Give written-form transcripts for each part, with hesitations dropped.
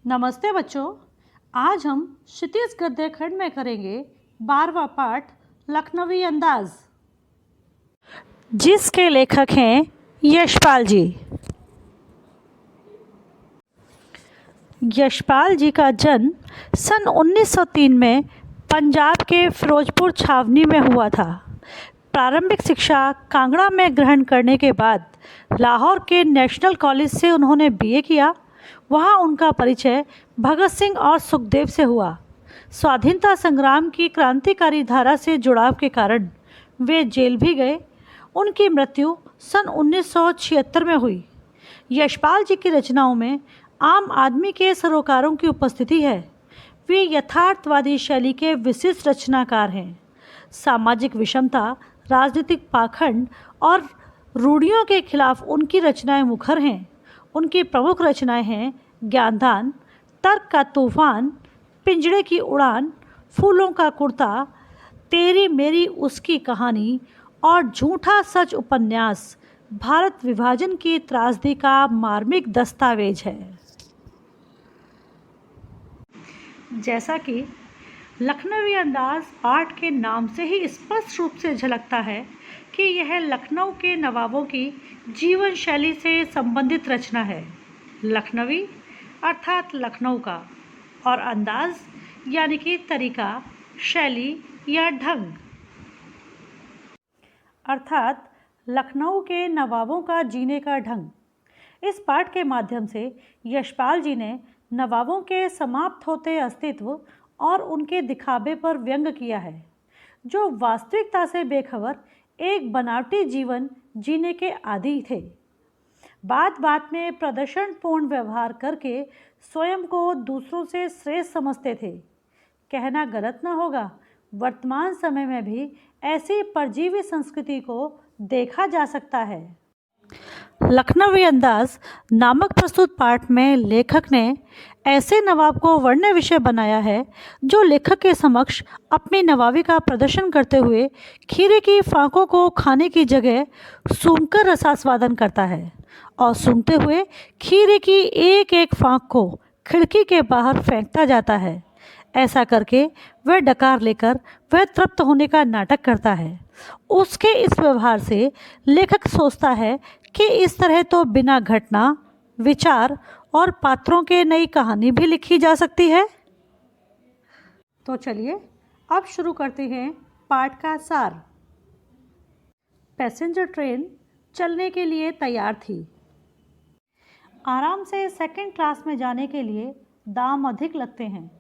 नमस्ते बच्चों। आज हम क्षितिज गद्य खंड में करेंगे 12वां पाठ लखनवी अंदाज, जिसके लेखक हैं यशपाल जी। यशपाल जी का जन्म सन 1903 में पंजाब के फिरोजपुर छावनी में हुआ था। प्रारंभिक शिक्षा कांगड़ा में ग्रहण करने के बाद लाहौर के नेशनल कॉलेज से उन्होंने बीए किया। वहाँ उनका परिचय भगत सिंह और सुखदेव से हुआ। स्वाधीनता संग्राम की क्रांतिकारी धारा से जुड़ाव के कारण वे जेल भी गए। उनकी मृत्यु सन 1976 में हुई। यशपाल जी की रचनाओं में आम आदमी के सरोकारों की उपस्थिति है। वे यथार्थवादी शैली के विशिष्ट रचनाकार हैं। सामाजिक विषमता, राजनीतिक पाखंड और रूढ़ियों के खिलाफ उनकी रचनाएं मुखर हैं। उनकी प्रमुख रचनाएं हैं ज्ञानदान, तर्क का तूफान, पिंजड़े की उड़ान, फूलों का कुर्ता, तेरी मेरी उसकी कहानी और झूठा सच उपन्यास भारत विभाजन की त्रासदी का मार्मिक दस्तावेज है। जैसा कि लखनवी अंदाज पाठ के नाम से ही स्पष्ट रूप से झलकता है कि यह लखनऊ के नवाबों की जीवन शैली से संबंधित रचना है। लखनवी अर्थात लखनऊ का, और अंदाज यानी कि तरीका, शैली या ढंग अर्थात लखनऊ के नवाबों का जीने का ढंग। इस पाठ के माध्यम से यशपाल जी ने नवाबों के समाप्त होते अस्तित्व और उनके दिखावे पर व्यंग किया है, जो वास्तविकता से बेखबर एक बनावटी जीवन जीने के आदी थे। बात बात में प्रदर्शनपूर्ण व्यवहार करके स्वयं को दूसरों से श्रेष्ठ समझते थे। कहना गलत न होगा, वर्तमान समय में भी ऐसी परजीवी संस्कृति को देखा जा सकता है। लखनवी अंदाज नामक प्रस्तुत पाठ में लेखक ने ऐसे नवाब को वर्ण्य विषय बनाया है जो लेखक के समक्ष अपनी नवाबी का प्रदर्शन करते हुए खीरे की फांकों को खाने की जगह सूंघकर रसास्वादन करता है और सूंघते हुए खीरे की एक एक फांक को खिड़की के बाहर फेंकता जाता है। ऐसा करके वह डकार लेकर वह तृप्त होने का नाटक करता है। उसके इस व्यवहार से लेखक सोचता है कि इस तरह तो बिना घटना, विचार और पात्रों के नई कहानी भी लिखी जा सकती है। तो चलिए अब शुरू करते हैं पाठ का सार। पैसेंजर ट्रेन चलने के लिए तैयार थी। आराम से सेकंड क्लास में जाने के लिए दाम अधिक लगते हैं।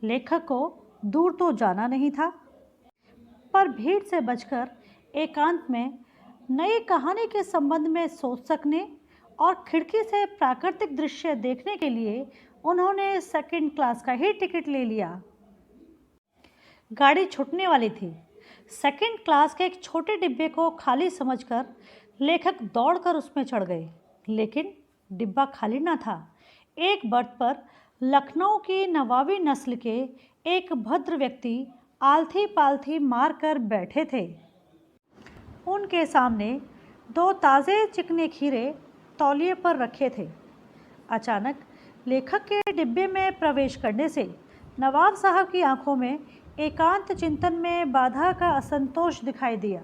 लेखक को दूर तो जाना नहीं था, पर भीड़ से बचकर एकांत में नई कहानी के संबंध में सोच सकने और खिड़की से प्राकृतिक दृश्य देखने के लिए उन्होंने सेकंड क्लास का ही टिकट ले लिया। गाड़ी छूटने वाली थी। सेकंड क्लास के एक छोटे डिब्बे को खाली समझकर लेखक दौड़कर उसमें चढ़ गए, लेकिन डिब्बा खाली न था। एक बर्थ पर लखनऊ की नवाबी नस्ल के एक भद्र व्यक्ति आलथी पालथी मार कर बैठे थे। उनके सामने 2 ताज़े चिकने खीरे तौलिए पर रखे थे। अचानक लेखक के डिब्बे में प्रवेश करने से नवाब साहब की आंखों में एकांत चिंतन में बाधा का असंतोष दिखाई दिया।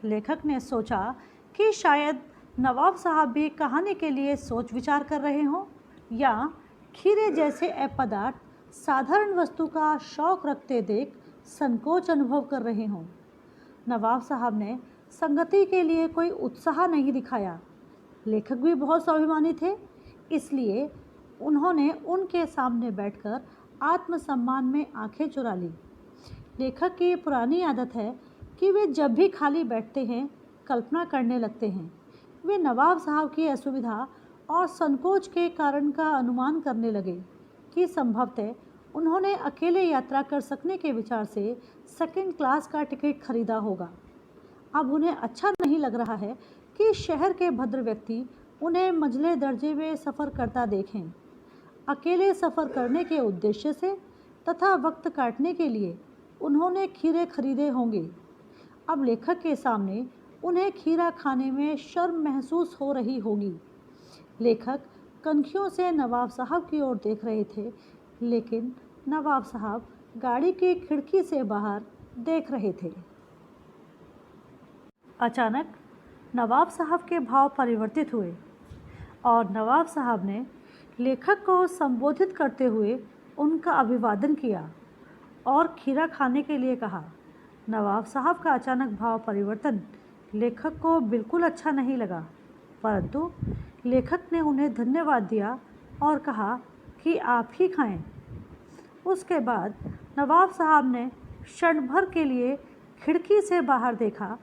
लेखक ने सोचा कि शायद नवाब साहब भी कहानी के लिए सोच विचार कर रहे हों, या खीरे जैसे अपदार्थ साधारण वस्तु का शौक रखते देख संकोच अनुभव कर रहे हों। नवाब साहब ने संगति के लिए कोई उत्साह नहीं दिखाया। लेखक भी बहुत स्वाभिमानी थे, इसलिए उन्होंने उनके सामने बैठकर आत्मसम्मान में आंखें चुरा ली। लेखक की पुरानी आदत है कि वे जब भी खाली बैठते हैं कल्पना करने लगते हैं। वे नवाब साहब की असुविधा और संकोच के कारण का अनुमान करने लगे कि संभवतः उन्होंने अकेले यात्रा कर सकने के विचार से सेकंड क्लास का टिकट खरीदा होगा। अब उन्हें अच्छा नहीं लग रहा है कि शहर के भद्र व्यक्ति उन्हें मंझले दर्जे में सफ़र करता देखें। अकेले सफ़र करने के उद्देश्य से तथा वक्त काटने के लिए उन्होंने खीरे खरीदे होंगे। अब लेखक के सामने उन्हें खीरा खाने में शर्म महसूस हो रही होगी। लेखक कनखियों से नवाब साहब की ओर देख रहे थे, लेकिन नवाब साहब गाड़ी की खिड़की से बाहर देख रहे थे। अचानक नवाब साहब के भाव परिवर्तित हुए और नवाब साहब ने लेखक को संबोधित करते हुए उनका अभिवादन किया और खीरा खाने के लिए कहा। नवाब साहब का अचानक भाव परिवर्तन लेखक को बिल्कुल अच्छा नहीं लगा, परंतु लेखक ने उन्हें धन्यवाद दिया और कहा कि आप ही खाएं। उसके बाद नवाब साहब ने क्षण भर के लिए खिड़की से बाहर देखा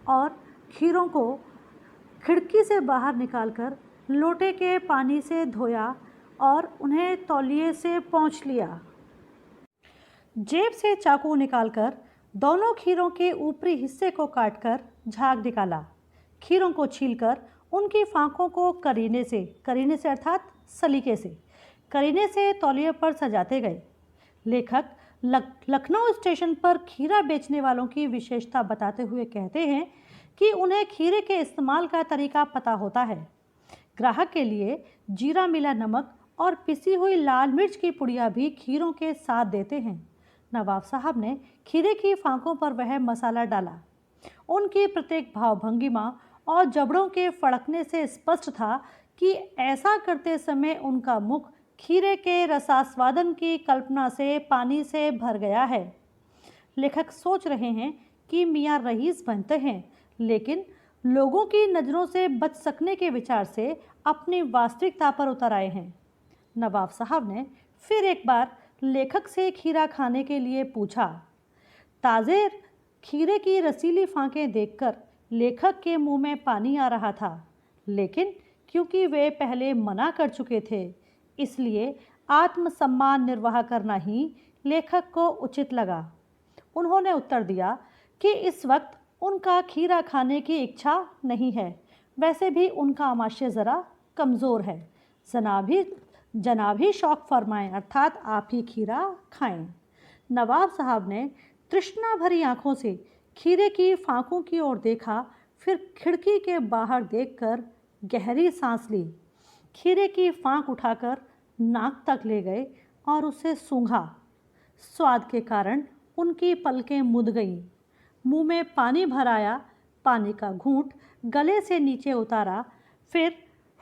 और खीरों को खिड़की से बाहर निकालकर लोटे के पानी से धोया और उन्हें तौलिए से पोंछ लिया। जेब से चाकू निकालकर दोनों खीरों के ऊपरी हिस्से को काटकर झाग निकाला। खीरों को छीलकर उनकी फांकों को करीने से अर्थात सलीके से करीने से तौलिए पर सजाते गए। लेखक लखनऊ स्टेशन पर खीरा बेचने वालों की विशेषता बताते हुए कहते हैं कि उन्हें खीरे के इस्तेमाल का तरीका पता होता है। ग्राहक के लिए जीरा मिला नमक और पिसी हुई लाल मिर्च की पुड़िया भी खीरों के साथ देते हैं। नवाब साहब ने खीरे की फांकों पर वह मसाला डाला। उनकी प्रत्येक भावभंगिमा और जबड़ों के फड़कने से स्पष्ट था कि ऐसा करते समय उनका मुख खीरे के रसास्वादन की कल्पना से पानी से भर गया है। लेखक सोच रहे हैं कि मियाँ रईस बनते हैं, लेकिन लोगों की नज़रों से बच सकने के विचार से अपनी वास्तविकता पर उतर आए हैं। नवाब साहब ने फिर एक बार लेखक से खीरा खाने के लिए पूछा। ताज़े खीरे की रसीली फांकें देखकर लेखक के मुंह में पानी आ रहा था, लेकिन क्योंकि वे पहले मना कर चुके थे, इसलिए आत्मसम्मान निर्वाह करना ही लेखक को उचित लगा। उन्होंने उत्तर दिया कि इस वक्त उनका खीरा खाने की इच्छा नहीं है, वैसे भी उनका आमाशय ज़रा कमज़ोर है। जनाब ही शौक़ फरमाएं, अर्थात आप ही खीरा खाएं। नवाब साहब ने तृष्णा भरी आंखों से खीरे की फांकों की ओर देखा, फिर खिड़की के बाहर देखकर गहरी सांस ली। खीरे की फांक उठाकर नाक तक ले गए और उसे सूंघा। स्वाद के कारण उनकी पलकें मुद गईं। मुंह में पानी भर आया। पानी का घूंट गले से नीचे उतारा, फिर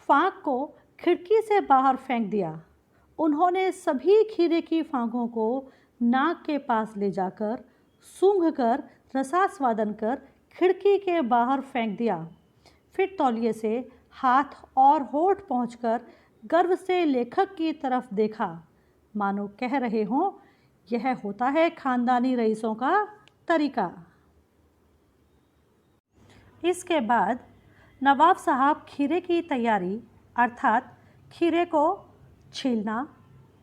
फांक को खिड़की से बाहर फेंक दिया। उन्होंने सभी खीरे की फांकों को नाक के पास ले जाकर सूंघकर रसास्वादन कर खिड़की के बाहर फेंक दिया। फिर तौलिए से हाथ और होठ पहुंचकर गर्व से लेखक की तरफ देखा, मानो कह रहे हों, यह होता है खानदानी रईसों का तरीका। इसके बाद नवाब साहब खीरे की तैयारी अर्थात खीरे को छीलना,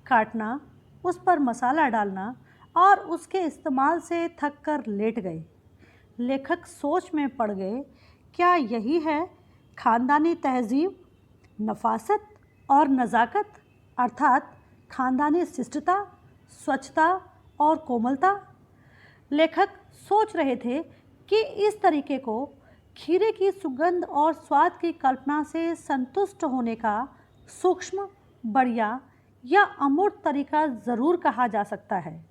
काटना, उस पर मसाला डालना और उसके इस्तेमाल से थक कर लेट गए। लेखक सोच में पड़ गए, क्या यही है खानदानी तहजीब, नफासत और नज़ाकत, अर्थात खानदानी शिष्टता, स्वच्छता और कोमलता। लेखक सोच रहे थे कि इस तरीके को खीरे की सुगंध और स्वाद की कल्पना से संतुष्ट होने का सूक्ष्म, बढ़िया या अमूर्त तरीका ज़रूर कहा जा सकता है,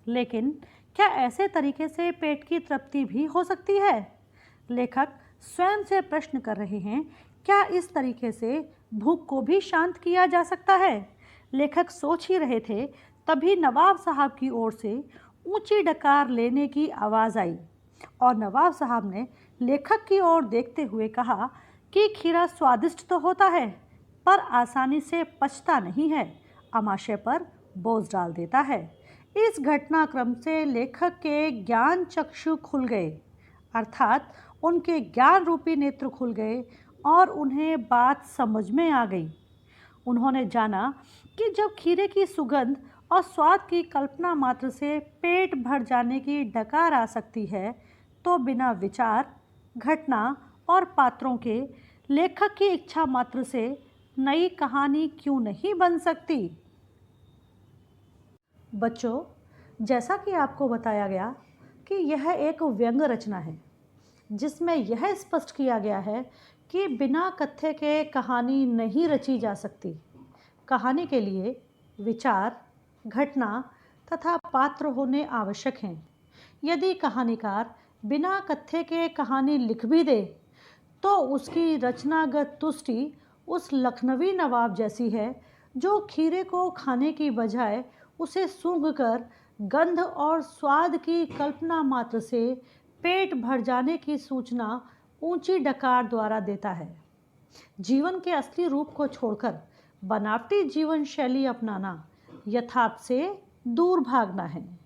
लेकिन क्या ऐसे तरीके से पेट की तृप्ति भी हो सकती है? लेखक स्वयं से प्रश्न कर रहे हैं, क्या इस तरीके से भूख को भी शांत किया जा सकता है? लेखक सोच ही रहे थे, तभी नवाब साहब की ओर से ऊंची डकार लेने की आवाज़ आई और नवाब साहब ने लेखक की ओर देखते हुए कहा कि खीरा स्वादिष्ट तो होता है, पर आसानी से पचता नहीं है, आमाशय पर बोझ डाल देता है। इस घटनाक्रम से लेखक के ज्ञान चक्षु खुल गए, अर्थात उनके ज्ञान रूपी नेत्र खुल गए और उन्हें बात समझ में आ गई। उन्होंने जाना कि जब खीरे की सुगंध और स्वाद की कल्पना मात्र से पेट भर जाने की डकार आ सकती है, तो बिना विचार, घटना और पात्रों के लेखक की इच्छा मात्र से नई कहानी क्यों नहीं बन सकती? बच्चों, जैसा कि आपको बताया गया कि यह एक व्यंग रचना है, जिसमें यह स्पष्ट किया गया है कि बिना कथ्य के कहानी नहीं रची जा सकती। कहानी के लिए विचार, घटना तथा पात्र होने आवश्यक हैं। यदि कहानीकार बिना कथ्य के कहानी लिख भी दे, तो उसकी रचनागत तुष्टि उस लखनवी नवाब जैसी है जो खीरे को खाने की बजाय उसे सूंघकर गंध और स्वाद की कल्पना मात्र से पेट भर जाने की सूचना ऊंची डकार द्वारा देता है। जीवन के असली रूप को छोड़कर बनावटी जीवन शैली अपनाना यथार्थ से दूर भागना है।